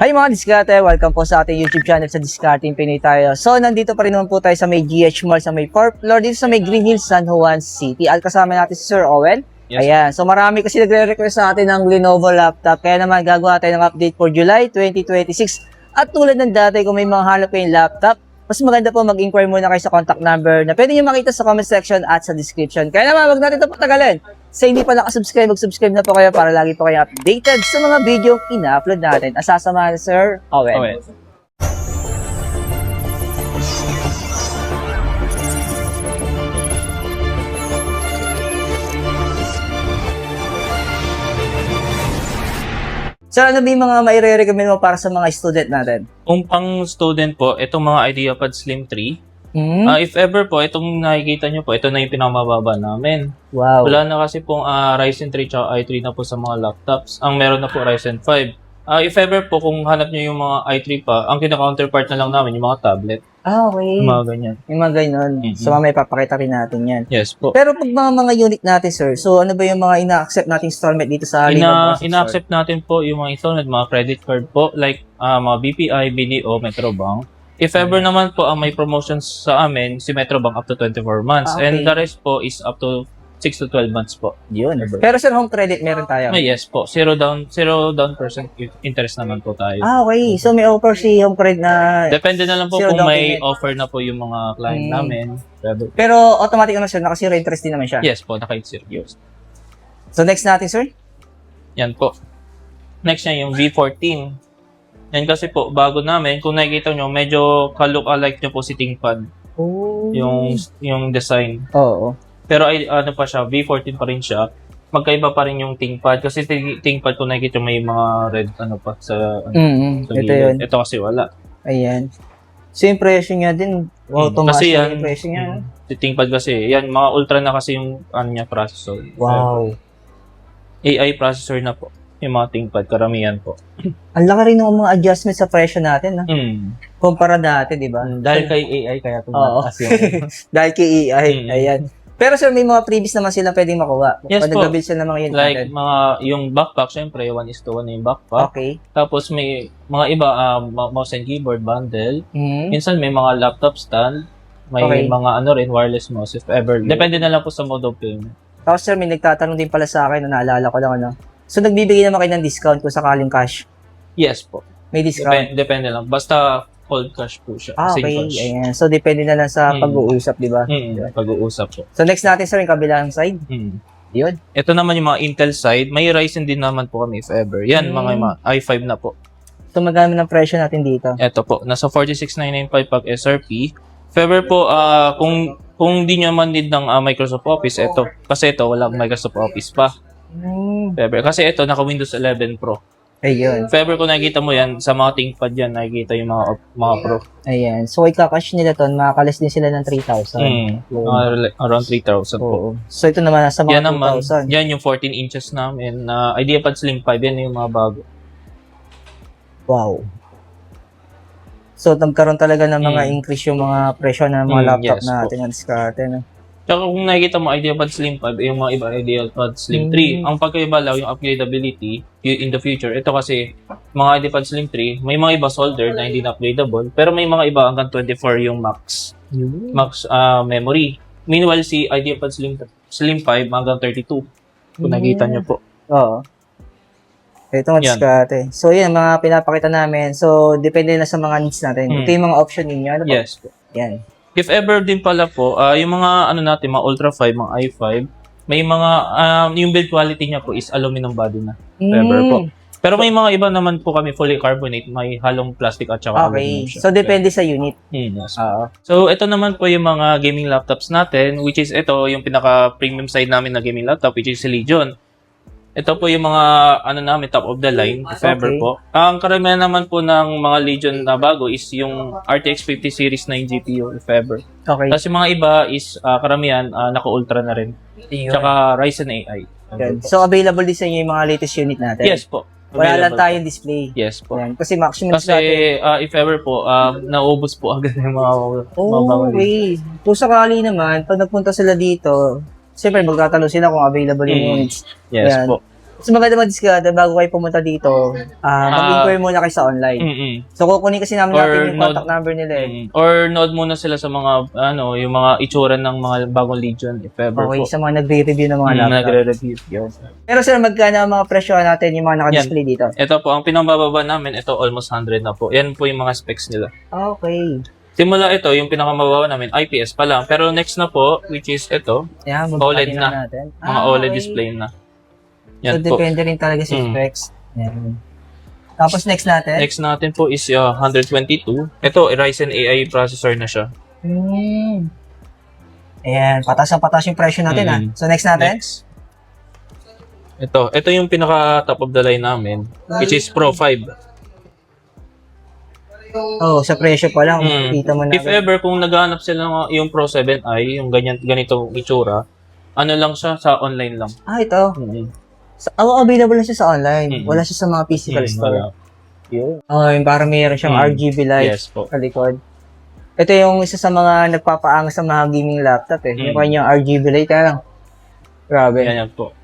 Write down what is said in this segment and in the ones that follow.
Hi mga diskarte, welcome po sa ating YouTube channel sa Discarding Pinoy tayo. So nandito pa rin naman po tayo sa may GH Mall, sa may 4th floor, dito sa may Green Hills, San Juan City. At kasama natin si Sir Owen. Yes. Ayan, so marami kasi nagre-request sa atin ng Lenovo laptop. Kaya naman gagawa tayo ng update for July 2026. At tulad ng dati, kung may mga hanap kayong laptop, mas maganda po mag-inquire muna kayo sa contact number na pwede nyo makita sa comment section at sa description. Kaya naman, wag natin ito patagalin. Sa hindi pa nakasubscribe, mag-subscribe na po kayo para lagi po kayo updated sa mga video ina-upload natin. Asasamahan Sir Owen. Okay. Sir, ano ba yung mga maire-recommend mo para sa mga student natin? Kung pang student po, itong mga IdeaPad Slim 3. If ever po, itong nakikita nyo po, ito na yung pinakamababa namin. Wow. Wala na kasi pong Ryzen 3 at i3 na po sa mga laptops. Ang meron na po Ryzen 5. If ever po, kung hanap nyo yung mga i3 pa, ang kina-counterpart na lang namin, yung mga tablet. Okay. Yung mga ganyan. Yung mga ganyan. So, mamaya papakita rin natin yan. Yes po. Pero pag mga unit natin, sir, so ano ba yung mga ina-accept nating installment dito sa Lenovo? Ina-accept natin po yung mga installment, mga credit card po, like mga BPI, BDO, Metrobank. If ever naman po ang may promotions sa amin, si Metrobank up to 24 months. Okay. And the rest po is up to 6 to 12 months po. Yun. Pero sir, home credit meron tayo? Yes po. Zero down percent interest naman po tayo. Okay. So may offer si home credit na... Depende na lang po Zero kung down may payment. offer na po yung mga client namin. Pero automatic naman sir, naka-zero interest din naman siya. Yes po, naka-serious. So next natin sir? Yan po. Next niya yung V14. Yan kasi po, bago namin, kung nakikita nyo, medyo ka-look-alike nyo po si ThinkPad. Oh. Yung design. Oo. Pero ano pa siya, V14 pa rin siya. Magkaiba pa rin yung ThinkPad. Kasi ThinkPad kung nakikita may mga red sa sa Ito gilid. yun. Ito kasi wala. Ayan. So yung presyo niya din, wow, tumaas Kasi na yan, yung presyo niya. si ThinkPad kasi, yan, mga ultra na kasi yung niya processor. Wow. AI processor na po. Yung mga ThinkPad, karamihan po. Ang laki rin ng mga adjustment sa presyo natin, no? Kumpara dati, di ba? Dahil kay AI, kaya tumaas yung... Dahil kay AI, ayan. Pero sir, may mga freebies naman sila pwedeng makuha. Yes po. Pag-nag-build sila ng mga unit Like, natin. yung backpack, syempre, 1:1 na yung backpack. Okay. Tapos may mga iba, mouse and keyboard bundle. Mhm. Minsan may mga laptop stand. May Okay. mga wireless mouse if ever. Depende na lang po sa mode of payment. Tapos sir, may nagtatanong din pala sa akin, na naalala ko lang, ano. So, nagbibigay naman kayo ng discount kung sakaling cash. Yes po. May discount. Depende lang. Basta cold cash po siya. Okay, Same cash. ayan. So, depende na lang sa pag-uusap, di ba? Pag-uusap po. So, next natin sir, yung kabilang side. Yun. Ito naman yung mga Intel side. May Ryzen din naman po kami if ever. Yan, mga i5 na po. So, magkano ng presyo natin dito? Ito po, nasa 46,995 pag SRP. If ever po, kung di nyo man need ng Microsoft Office, ito. Kasi ito, walang Microsoft Office pa. If ever. Kasi ito, naka Windows 11 Pro. Ayun. If ever kung nakikita mo yan, sa mga ThinkPad yan, nakikita yung mga Pro. Ayan. So, ika-cash nila to, makakalis din sila ng 3,000. Around 3,000 po. Oo. So, ito naman, nasa mga Yan naman, 2,000. yan yung 14 inches namin na IdeaPad Slim 5, yan yung mga bago. Wow. So, nagkaroon talaga ng mga increase yung mga presyo ng mga laptop yes natin ang diskarte. No? Tsaka kung nakikita mo IdeaPad Slim 5, yung mga iba IdeaPad Slim 3, ang pagkaiba lang yung upgradability in the future. Ito kasi, mga IdeaPad Slim 3, may mga iba solder na hindi na upgradable, pero may mga iba hanggang 24 yung max memory. Meanwhile, si IdeaPad Slim 5 hanggang 32, kung nakikita nyo po. Oo. Ito nga diskarte. So, yan, mga pinapakita namin. So, depende na sa mga needs natin. Ito yung mga option ninyo. Ano po? Yes po. Yan. If ever din pala po, yung mga natin, mga Ultra 5, mga i5, may mga, yung build quality niya po is aluminum body na. If ever po. Pero may mga iba naman po kami fully carbonate, may halong plastic at saka aluminum siya. So, depende sa unit. Yes. Oo. So, ito naman po yung mga gaming laptops natin, which is ito, yung pinaka-premium side namin na gaming laptop, which is si Legion. Ito po yung mga, namin, top of the line, if ever po. Ang karamihan naman po ng mga Legion na bago is yung RTX 50 series na yung GPU, if ever. Okay. Tapos yung mga iba is, karamihan, naka-ultra na rin. Tsaka Ryzen AI. Yan. So, available din sa inyo yung mga latest unit natin? Yes po. Wala lang tayong display. Yes po. Yan. Kasi maximum Kasi, if ever po, naubos po agad yung mga bago. Okay. Kung sakali naman, pag nagpunta sila dito, siyempre magtatanong sila kung available yung units. Yes Yan. po. So maganda mag-discard bago kayo pumunta dito, mag-inquire muna kayo sa online. So kukunin kasi namin natin yung contact number nila eh. Or node muna sila sa mga, yung mga itsura ng mga bagong Legion, if ever Okay, po. sa mga nagre-review ng mga laptop. Nagre-review. Yun. Pero sir, magkano ang mga presyo natin yung mga naka-display dito? Ito po, ang pinakababa namin, ito almost 100 na po. Yan po yung mga specs nila. Okay. Simula ito, yung pinakamababa namin, IPS pa lang. Pero next na po, which is ito, Yan, OLED magpapakita na. natin. Mga OLED display na. So, Yan po. depende rin talaga sa specs. Yan. Tapos next natin? Next natin po is 122. Ito, Ryzen AI processor na siya. Ayan, patas yung presyo natin So next natin? Next. Ito yung pinaka top of the line namin, which is Pro 5. Oh, sa presyo pa lang, kita mo na. If ever, kung naghahanap sila ng yung Pro 7i, yung ganitong itsura, ano lang siya, sa online lang. Ito. Available na siya sa online. Wala siya sa mga physical store. Yun. Yung parang mayroon siyang RGB light sa likod. Ito yung isa sa mga nagpapaangas sa mga gaming laptop Yung kanyang RGB light. Grabe. Yan po.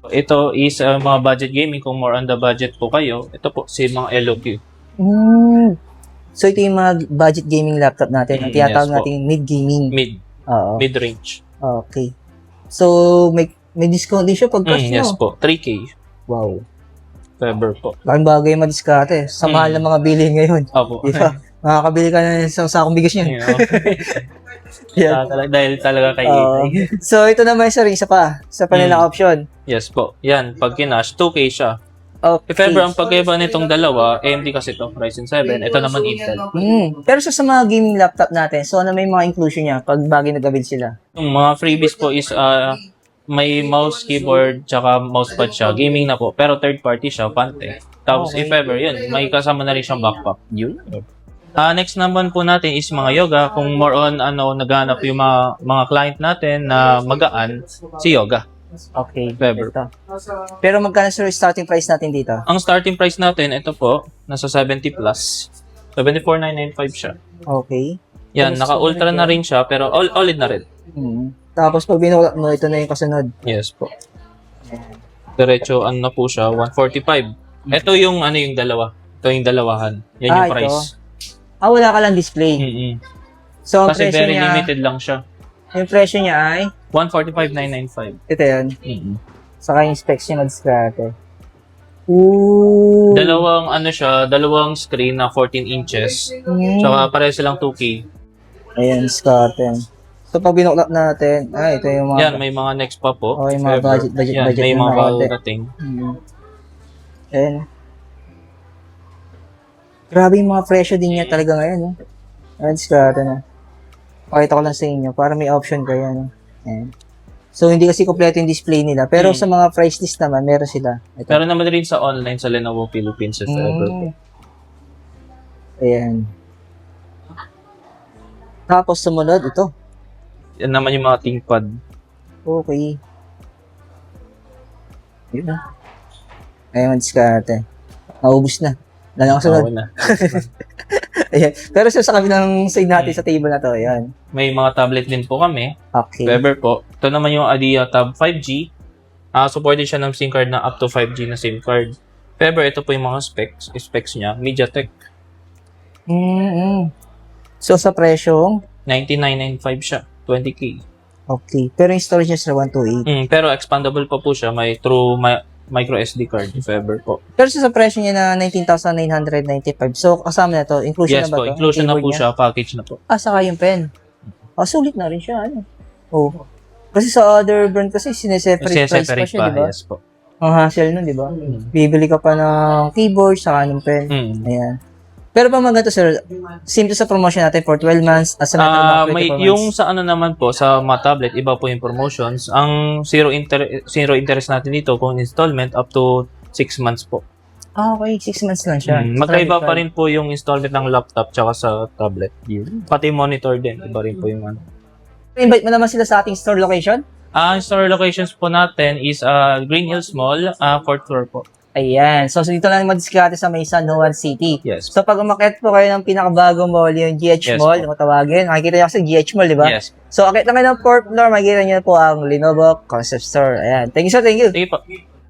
Ito is mga budget gaming. Kung more on the budget po kayo, ito po si mga LOQ. So ito yung mga budget gaming laptop natin. Ang tinatawag natin mid-gaming. Mid-range. Okay. So may discount din siya pag cash Yes po. 3K. Wow. Ever po. Laking bagay madiskarte. Sa mahal ng mga bilihin ngayon. Opo. Diba? Makakabili ka na ng isang sakong bigas niyan. Dahil talaga kay So ito naman isa pa. Sa panila option. Yes po. Yan. Pag kinash, 2K siya. Okay. If ever, ang pagkaiba nitong dalawa, AMD kasi ito, Ryzen 7. Ito naman Intel. Pero sa mga gaming laptop natin, so ano may mga inclusion niya pag bagay nag-build sila? Yung mga freebies po is may mouse, keyboard, tsaka mousepad siya. Gaming na po. Pero third party siya, Pante. Tapos if ever, yun, may kasama na rin siyang backpack. Yun. Next naman po natin is mga yoga. Kung more on naghanap yung mga client natin na magaan, si yoga. Okay. Ever. Pero magkano sir starting price natin dito? Ang starting price natin, ito po, nasa 70 plus. 74,995 siya. Okay. Yan, naka-ultra na rin siya, pero OLED na rin. Tapos pag binulat mo, ito na yung kasunod. Yes po. Diretso, na po siya, 145. Ito yung, yung dalawa. Ito yung dalawahan. Yan yung price. Wala ka lang display. So, ang Kasi presyo very niya, limited lang siya. yung presyo niya ay, 145,995. ito yun. Saka yung specs niya mag-discarte. Dalawang screen na 14 inches. Saka pareho silang 2K. Ayan, discarte. So, pag binuklat natin, ito yung mga... Yan, may mga next pa po. yung mga budget Yan, may na mga konti. dating. Ayan. Grabe yung mga presyo din niya talaga ngayon. Ayan, discarte na. Pakita ko lang sa inyo para may option kayo. Ayan. So, hindi kasi kompleto yung display nila. Pero sa mga price list naman, meron sila. Ito. Pero naman rin sa online sa Lenovo Philippines if ever po. Ayan. Tapos sumunod, ito. Yan naman yung mga ThinkPad. Okay. Yun na. Ayan, discarte. Naubos na. Wala na kasunod. Na. Ayan. Pero sa kabilang side natin sa table na to, ayan. May mga tablet din po kami. Okay. Weber po. Ito naman yung Adia Tab 5G. Supported siya ng SIM card na up to 5G na SIM card. Weber, ito po yung mga specs niya. MediaTek. So, sa presyong? 9995 siya. 20K. Okay. Pero yung storage niya sa 128. Pero expandable pa po siya. May true micro SD card if ever po. Pero sa presyo niya na 19,995. So, kasama na to. Inclusion Yes na ba po. to? Inclusion na po Keyboard siya. Package na po. Saka yung pen. Sulit na rin siya. Kasi sa other brand kasi sineseparate price pa siya, di ba? Yes po. Ang hassle nun, di ba? Bibili ka pa ng keyboard, saka ng pen. Ayan. Pero pa maganda sir, same to sa promotion natin for 12 months as a matter of 24 months. Yung sa naman po, sa mga tablet, iba po yung promotions. Ang zero interest natin dito kung installment up to 6 months po. Okay, 6 months lang siya. Magkaiba pa rin po yung installment ng laptop tsaka sa tablet. Pati monitor din, iba rin po yung Invite mo naman sila sa ating store location? Ang store locations po natin is Green Hills Mall, 4th floor po. Ayan. So, dito lang madiskarte sa may San Juan City. Yes. So, pag umakyat po kayo ng pinakabagong mall, yung GH Mall, kung tawagin, makikita nyo kasi GH Mall, di ba? Yes. So, akit lang kayo ng 4th floor, makikita nyo po ang Lenovo Concept Store. Ayan. Thank you, sir. Thank you. Sige po.